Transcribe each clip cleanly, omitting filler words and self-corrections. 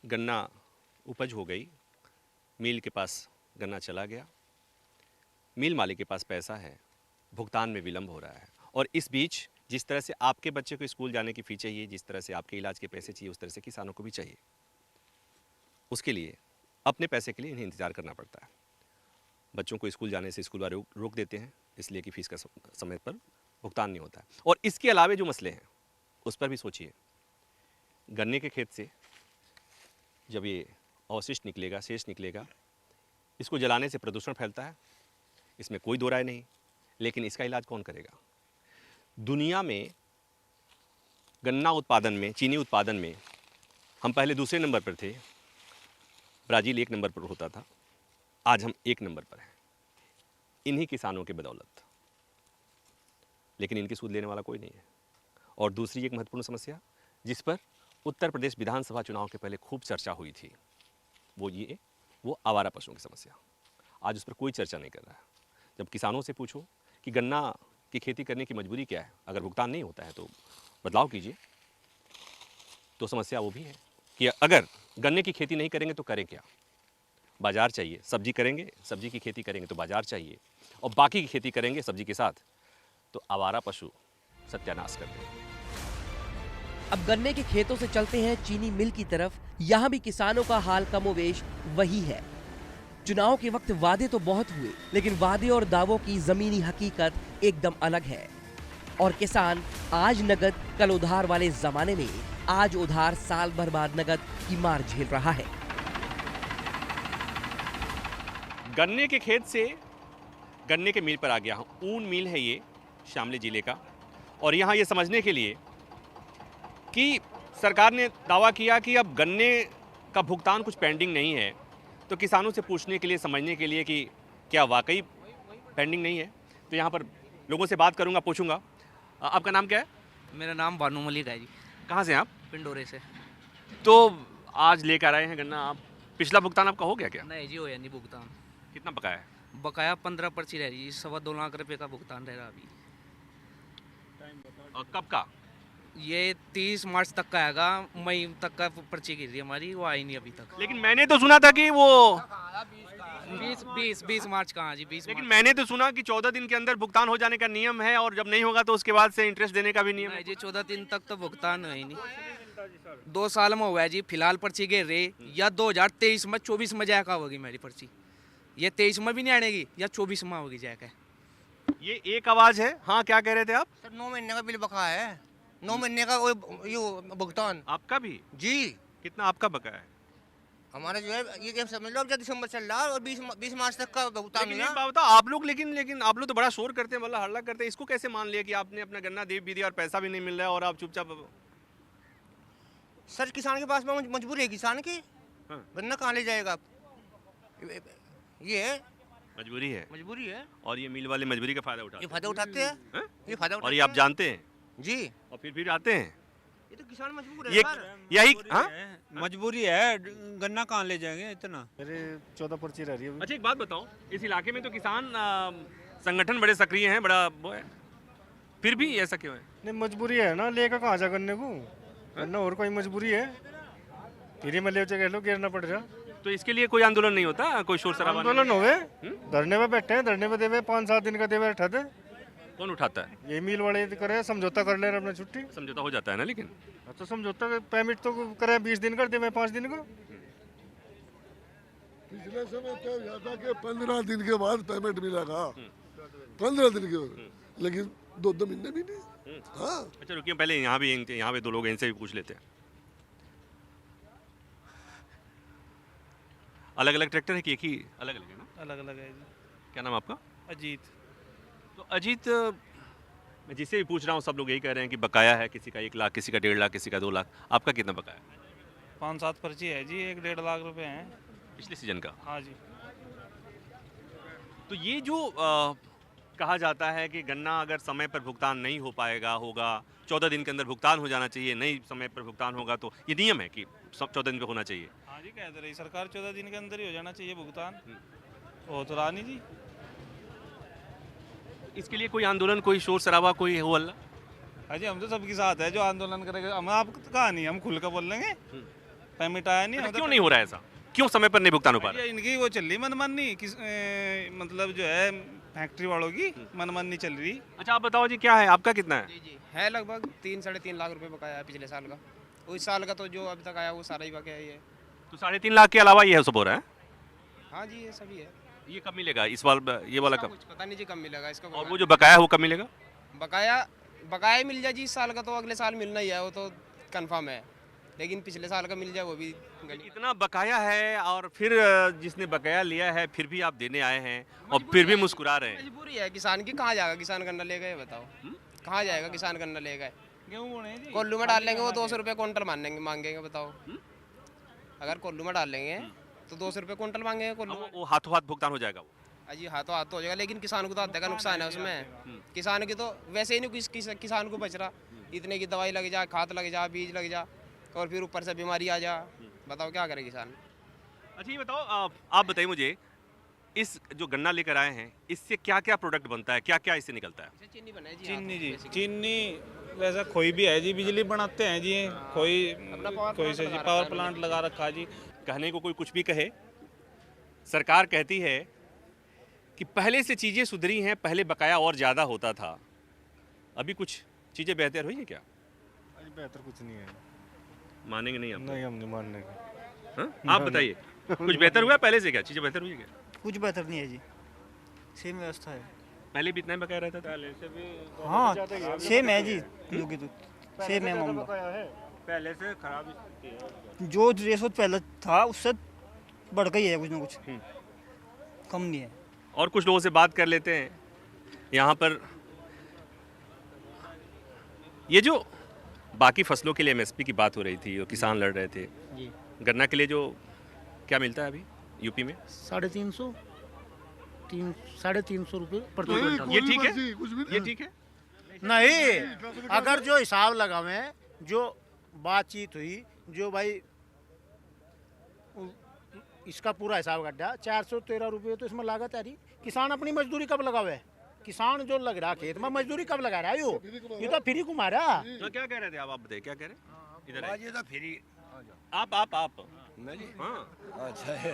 गन्ना उपज हो गई, मिल के पास गन्ना चला गया, मिल मालिक के पास पैसा है, भुगतान में विलंब हो रहा है। और इस बीच जिस तरह से आपके बच्चे को स्कूल जाने की फ़ी चाहिए, जिस तरह से आपके इलाज के पैसे चाहिए, उस तरह से किसानों को भी चाहिए। उसके लिए अपने पैसे के लिए इन्हें इंतज़ार करना पड़ता है। बच्चों को स्कूल जाने से स्कूल वाले रोक देते हैं, इसलिए कि फ़ीस का समय पर भुगतान नहीं होता है। और इसके अलावे जो मसले हैं उस पर भी सोचिए। गन्ने के खेत से जब ये अवशिष्ट निकलेगा, शेष निकलेगा, इसको जलाने से प्रदूषण फैलता है, इसमें कोई दो राय नहीं। लेकिन इसका इलाज कौन करेगा? दुनिया में गन्ना उत्पादन में, चीनी उत्पादन में हम पहले दूसरे नंबर पर थे, ब्राज़ील 1 नंबर पर होता था, आज हम 1 नंबर पर हैं, इन्हीं किसानों के बदौलत। लेकिन इनकी सूद लेने वाला कोई नहीं है। और दूसरी एक महत्वपूर्ण समस्या जिस पर उत्तर प्रदेश विधानसभा चुनाव के पहले खूब चर्चा हुई थी, वो आवारा पशुओं की समस्या। आज उस पर कोई चर्चा नहीं कर रहा है। जब किसानों से पूछो कि गन्ना की खेती करने की मजबूरी क्या है, अगर भुगतान नहीं होता है तो बदलाव कीजिए, तो समस्या वो भी है कि अगर गन्ने की खेती नहीं करेंगे तो करें क्या? बाजार चाहिए। सब्जी करेंगे, सब्जी की खेती करेंगे तो बाजार चाहिए, और बाकी की खेती करेंगे सब्जी के साथ तो आवारा पशु सत्यानाश कर देंगे। अब गन्ने के खेतों से चलते हैं चीनी मिल की तरफ। यहाँ भी किसानों का हाल कमोवेश वही है। चुनाव के वक्त वादे तो बहुत हुए, लेकिन वादे और दावों की जमीनी हकीकत एकदम अलग है। और किसान आज नगद कल उधार वाले जमाने में आज उधार साल भर बाद नगद की मार झेल रहा है। गन्ने के खेत से गन्ने के मिल पर आ गया हूँ। ऊन मिल है ये, शामली जिले का। और यहाँ ये समझने के लिए कि सरकार ने दावा किया कि अब गन्ने का भुगतान कुछ पेंडिंग नहीं है, तो किसानों से पूछने के लिए, समझने के लिए कि क्या वाकई पेंडिंग नहीं है, तो यहाँ पर लोगों से बात करूँगा, पूछूंगा। आपका नाम क्या है? मेरा नाम भानु मलिक है जी। कहाँ से हैं आप? पिंडोरे से। तो आज लेकर आए हैं गन्ना आप, पिछला भुगतान आपका हो गया क्या? नहीं जी, होया नहीं भुगतान। कितना बकाया है? बकाया 15 पर्ची रह रही, 2.25 लाख रुपए का भुगतान रह रहा अभी। और कब का? ये 30 मार्च तक का आएगा, मई तक का पर्ची गिर रही हमारी, वो आई नहीं अभी तक। लेकिन मैंने तो सुना था कि वो 20 मार्च कहाँ जी? 20 लेकिन मार्च। मैंने तो सुना कि 14 दिन के अंदर भुगतान हो जाने का नियम है, और जब नहीं होगा तो उसके बाद से इंटरेस्ट देने का भी नियम है। नहीं जी, 14 दिन तक तो भुगतान है ही नहीं। 2 साल में हुआ है जी, फिलहाल पर्ची गिर रही, या 2023 में 24 में जाएगा होगी मेरी पर्ची। ये 23 में भी नहीं आएगी, या 24 में होगी जाएगा। ये एक आवाज है। हाँ, क्या कह रहे थे आप? सर 9 महीने का बिल बकाया है, 9 महीने का वो भुगतान आपका भी? जी। कितना आपका बकाया है? हमारा जो है ये क्या समझ लो, अब जब दिसंबर चल रहा है और 20 मार्च तक का भुगतान लेकिन हुआ। एक बात बताओ, आप लोग लेकिन आप लोग तो बड़ा शोर करते हैं, मतलब हल्ला करते हैं, इसको कैसे मान लिया कि आपने अपना गन्ना दे भी दिया और पैसा भी नहीं मिल रहा है और आप चुपचाप? सर किसान के पास में मजबूरी है किसान की। हाँ। गन्ना कहाँ ले जाएगा आप? ये है मजबूरी है। है। और ये मिल वाले मजबूरी का फायदा ये उठाते फायदा उठाते हैं। हैं? ये फायदा और उठाते ये आप हैं। जानते हैं, जी। और फिर आते हैं। ये तो किसान मजबूर है ये सर। यही हाँ? मजबूरी है, गन्ना कहाँ ले जाएंगे इतना। मेरे 14 पर्ची रह रही है। अच्छा, एक बात बताओ, इस इलाके में तो किसान संगठन बड़े सक्रिय हैं, बड़ा वो है, फिर भी ऐसा क्यों है? नहीं, मजबूरी है ना, लेकर कहाँ जा गन्ने को, गन्ना और कोई मजबूरी है, फिर में ले कह लो गिरना पड़ रहा। तो इसके लिए कोई आंदोलन नहीं होता, कोई शोर शराबा नहीं? आंदोलन होवे, धरने पे बैठे हैं, धरने पे देवे 5-7 दिन का देवे उठा दे। कौन उठाता है? ये मिल वाले करे, समझौता कर ले अपना छुट्टी। समझौता हो जाता है ना, लेकिन तो समझौता पेमेंट तो करे 20 दिन कर दे, मैं 5 दिन को। पिछले समय तय हुआ था कि 15 दिन के बाद पेमेंट मिलेगा, 15 दिन के बाद, लेकिन 2 महीने भी नहीं। हाँ, अच्छा रुकिए, पहले यहाँ पे 2 लोग हैं, इनसे भी पूछ लेते हैं। अलग अलग ट्रैक्टर है कि एक ही? अलग अलग है ना? अलग अलग है जी। क्या नाम आपका? अजीत। तो अजीत, मैं जिससे भी पूछ रहा हूँ सब लोग यही कह रहे हैं कि बकाया है, किसी का 1 लाख, किसी का 1.5 लाख, किसी का 2 लाख। आपका कितना बकाया है? 5-7 पर्ची है जी, 1-1.5 लाख रुपए हैं। पिछले सीजन का? हाँ जी। तो ये जो कहा जाता है कि गन्ना अगर समय पर भुगतान नहीं हो पाएगा, होगा 14 दिन के अंदर भुगतान हो जाना चाहिए, नहीं समय पर भुगतान होगा तो ये नियम है कि 14 दिन पे होना चाहिए। हाँ जी, कह तो रही सरकार 14 दिन के अंदर ही हो जाना चाहिए भुगतान। हो तो रहा नहीं जी। इसके लिए कोई आंदोलन, कोई शोर शराबा, कोई हो हल्ला? हाँ जी, हम तो सबके साथ है जो आंदोलन करेगा। हम आप कहा नहीं, हम खुल कर बोल लेंगे। पेमेंट आया नहीं क्यों नहीं हो रहा है ऐसा? क्यों समय पर नहीं भुगतान हो पा रहा ये इनकी वो चल रही मनमानी मतलब जो है फैक्ट्री वालों की मनमानी चल रही। है? अच्छा आप बताओ जी, क्या है आपका, कितना है? जी है लगभग 3-3.5 लाख रुपए बकाया है पिछले साल का। उस साल का तो जो अभी तक आया वो सारा ही बकाया ही है। तो 3.5 लाख के अलावा ये सब हो रहा है? हाँ जी ये सभी है। ये कब मिलेगा इस बार, ये वाला इसका कब? कुछ पता नहीं जी कब मिलेगा इसका। और वो जो बकाया है वो कब मिलेगा? बकाया मिल जाए जी इस साल का तो अगले साल मिलना ही है, वो तो कंफर्म है। लेकिन पिछले साल का मिल जाए वो भी गली। इतना बकाया है और फिर जिसने बकाया लिया है फिर भी आप देने आए हैं और फिर भी मुस्कुरा रहे हैं। मजबूरी है किसान की, कहाँ जाएगा किसान गन्ना ले गए बताओ? कहाँ जाएगा किसान गन्ना ले गए? गेहूँ बोने जी। कोल्लू में डाल लेंगे वो 200 रुपये क्विंटल मांगेंगे बताओ। अगर कोल्लू में डाल लेंगे तो 200 रुपये क्विंटल मांगेंगे कोल्लू में। वो हाथों हाथ भुगतान हो जाएगा वो? जी हाथों हाथ तो हो जाएगा, लेकिन किसान को तो आधे का नुकसान है उसमें। किसान की तो वैसे ही नहीं किसान को बच रहा। इतने की दवाई लग जा, खाद लग जा, बीज लग जा और फिर ऊपर से बीमारी आ जा, बताओ क्या करे किसान। अच्छा ये बताओ, आप बताइए मुझे, इस जो गन्ना लेकर आए हैं इससे क्या क्या प्रोडक्ट बनता है, क्या क्या इससे निकलता है? चीनी बने जी। चीनी जी, चीनी वैसा खोई भी है जी, बिजली बनाते हैं जी, खोई से जी पावर प्लांट लगा रखा है जी। कहने को कोई कुछ भी कहे, सरकार कहती है कि पहले से चीज़ें सुधरी हैं, पहले बकाया और ज़्यादा होता था, अभी कुछ चीज़ें बेहतर हुई हैं क्या? अरे बेहतर कुछ नहीं है। मानेंगे नहीं आप? नहीं, हम नहीं मानने का। हाँ? आप बताइए, कुछ बेहतर हुआ है पहले से? क्या चीज़ें बेहतर हुई है क्या? कुछ बेहतर नहीं है जी, सेम व्यवस्था है। पहले भी इतना ही बकाया रहता था? हाँ सेम है जी, सेम है मामला। पहले से खराब स्थिति है। जो रेशो पहले था उससे बढ़ गई है कुछ ना कुछ, कम नहीं है। और कुछ लोगों से बात कर लेते हैं यहाँ पर। ये जो बाकी फसलों के लिए एमएसपी की बात हो रही थी और किसान लड़ रहे थे, गन्ना के लिए जो क्या मिलता है अभी यूपी में? 350 350 रुपये प्रति क्विंटल। ये ठीक है? ये ठीक है? नहीं, अगर जो हिसाब लगावे, जो बातचीत हुई, जो भाई इसका पूरा हिसाब गड्ढा 413 रुपये तो इसमें लागत आ रही। किसान अपनी मजदूरी कब लगावे? किसान जो लग रहा खेत में मजदूरी कब लगा रहा है? ये तो फ्री घुमा रहा। तो क्या कह रहे थे आप बताइए, क्या कह रहे? इधर आइए। ये तो फ्री। आप मैं जी? हाँ अच्छा है।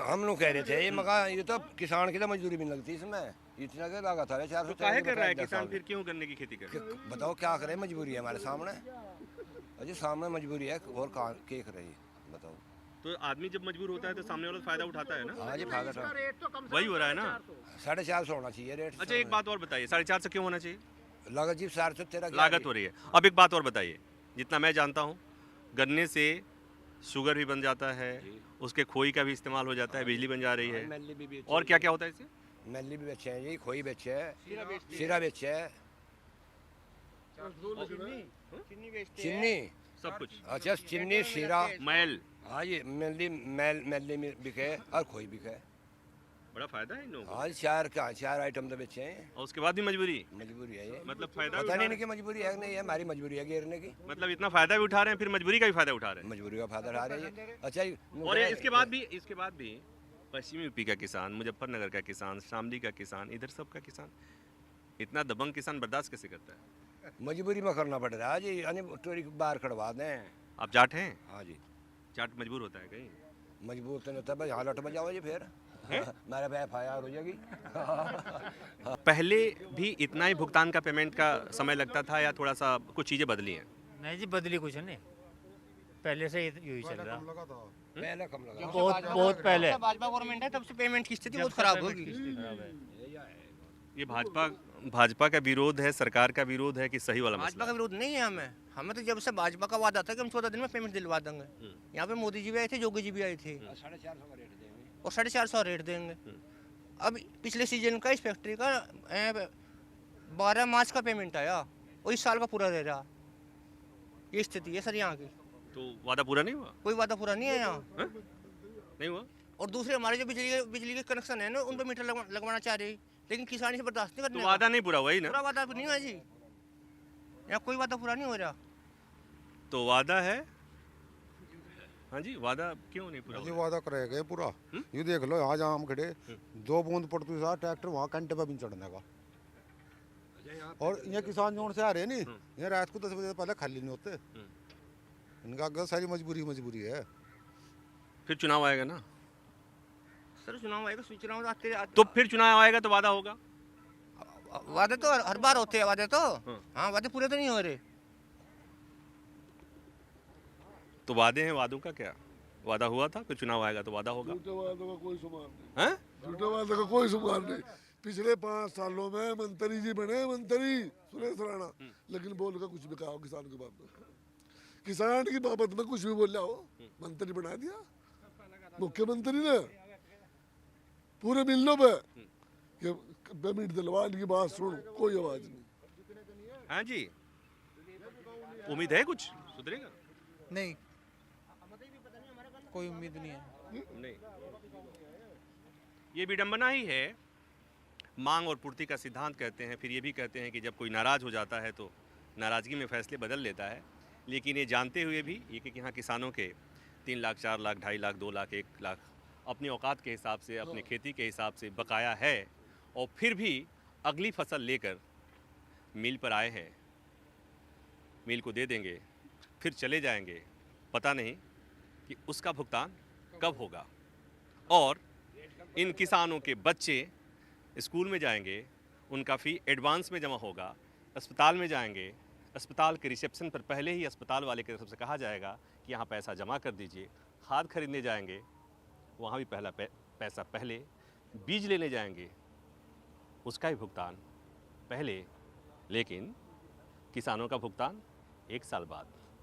हम लोग कह रहे थे ये मका, ये तो किसान की तो मजदूरी भी लगती इसमें, इतना क्या लागत है? 400 काहे कर रहा है किसान फिर, क्यों गन्ने की खेती कर? बताओ क्या करे, मजबूरी है हमारे सामने। अजी सामने मजबूरी है और क्या कर रही है बताओ? तो आदमी जब मजबूर होता है तो सामने वाला फायदा उठाता है ना? हाँ जी फायदा था। वही हो रहा है ना? 450 होना चाहिए रेट। अच्छा एक बात और बताइए, 450 क्यों होना चाहिए? लागत जी 413 लागत हो रही है। अब एक बात और बताइए, जितना मैं जानता हूँ गन्ने से शुगर भी बन जाता है, उसके खोई का भी इस्तेमाल हो जाता है, बिजली बन जा रही है, और क्या क्या होता है इससे? मैली भी बेचे हैं जी, खोई बेचे है, सीरा बेचे है, चीनी सब कुछ। अच्छा चीनी सीरा मैल। हाँ जी मैली में बिके और खोई बिके। बड़ा फायदा है इन लोगों को। हाँ चार आइटम तो बेचे हैं। और उसके बाद भी मजबूरी है ये, मतलब फायदा पता नहीं इनकी मजबूरी है नहीं है, हमारी मजबूरी है गिरने की। मतलब इतना फायदा भी उठा रहे हैं, फिर मजबूरी का भी फायदा उठा रहे हैं। मजबूरी का फायदा उठा रहे हैं। अच्छा और इसके बाद भी पश्चिमी यूपी का किसान, मुजफ्फरनगर का किसान, शामली का किसान, इधर सब का किसान, इतना दबंग किसान बर्दाश्त कैसे करता है? मजबूरी में करना पड़ रहा है जी, यानी टोरी बाहर खड़वा दें। आप जाट हैं? हाँ जी। जाट मजबूर होता है कहीं? मजबूर तो नहीं होता, बस हालत में जाओ जी फिर मेरे पे FIR हो जाएगी। पहले भी इतना ही भुगतान का पेमेंट का समय लगता था या थोड़ा सा कुछ चीज़ें बदली हैं? नहीं जी बदली कुछ नहीं, पहले से यही चल रहा। पहले कम लगा, बहुत पहले। भाजपा गवर्नमेंट है तब से पेमेंट की स्थिति बहुत खराब होगी। ये भाजपा का विरोध है, सरकार का विरोध है कि सही वाला भाजपा का विरोध नहीं है हमें तो जब से भाजपा का वादा था कि हम 14 दिन में पेमेंट दिलवा देंगे। यहाँ पे मोदी जी भी आए थे, योगी जी भी आए थे, 450 का रेट देंगे और 450 रेट देंगे। अब पिछले सीजन का इस फैक्ट्री का 12 मार्च का पेमेंट आया और इस साल का पूरा दे रहा। ये स्थिति है सर यहाँ की। तो वादा पूरा नहीं हुआ? कोई वादा पूरा नहीं है यहाँ। नहीं हुआ। और दूसरे हमारे जो बिजली के कनेक्शन है ना उन पर मीटर लगवाना चाह रही, लेकिन किसान से बर्दाश्त नहीं करने। तो वादा नहीं पूरा हुआ ही ना? पूरा वादा नहीं हुआ जी, यहाँ कोई वादा पूरा नहीं हो रहा। तो वादा है। हाँ जी, वादा क्यों नहीं पूरा? वादा करेगा पूरा। ये देख लो यहाँ जहाँ हम खड़े 2 बूंद पड़ती था ट्रैक्टर वहाँ घंटे पर भी चढ़ने का। और ये किसान जोन से आ रहे नहीं, ये रात को 10 बजे से पहले खाली नहीं होते। इनका आगे सारी मजबूरी है। फिर चुनाव आएगा ना, सर चुनाव आएगा, चुनाव आते तो फिर चुनाव आएगा तो वादा होगा। वादे तो हर बार होते हैं, वादे तो हाँ वादे पूरे तो नहीं हो रहे। तो वादे हैं, वादों का क्या, वादा हुआ था, फिर चुनाव आएगा तो वादा होगा। झूठे वादों का कोई शुमार नहीं, हैं? झूठे वादों का कोई शुमार नहीं। पिछले 5 सालों में मंत्री जी बने, मंत्री सुरेश राणा, लेकिन बोल का कुछ भी कहा हो किसान की बात में, किसान की बाबत में कुछ भी बोला हो, मंत्री बना दिया मुख्यमंत्री ने पूरे मिलनों पे कि पेमेंट दिलवा, इनकी बात सुन, कोई आवाज नहीं। हाँ जी, उम्मीद है कुछ सुधरेगा? नहीं, कोई उम्मीद नहीं है। नहीं, ये विडंबना ही है। मांग और पूर्ति का सिद्धांत कहते हैं, फिर ये भी कहते हैं कि जब कोई नाराज हो जाता है तो नाराजगी में फैसले बदल लेता है। लेकिन ये जानते हुए भी ये कि यहाँ किसानों के 3 लाख, 4 लाख, 2.5 लाख, 2 लाख, 1 लाख अपनी औकात के हिसाब से, अपनी खेती के हिसाब से बकाया है, और फिर भी अगली फसल लेकर मिल पर आए हैं, मिल को दे देंगे, फिर चले जाएंगे, पता नहीं कि उसका भुगतान कब होगा। और इन किसानों के बच्चे स्कूल में जाएंगे, उनका फ़ी एडवांस में जमा होगा, अस्पताल में जाएंगे, अस्पताल के रिसेप्शन पर पहले ही अस्पताल वाले की तरफ से कहा जाएगा कि यहाँ पैसा जमा कर दीजिए। खाद खरीदने जाएंगे, वहाँ भी पहला पैसा पहले, बीज लेने जाएंगे, उसका भी भुगतान पहले, लेकिन किसानों का भुगतान 1 साल बाद।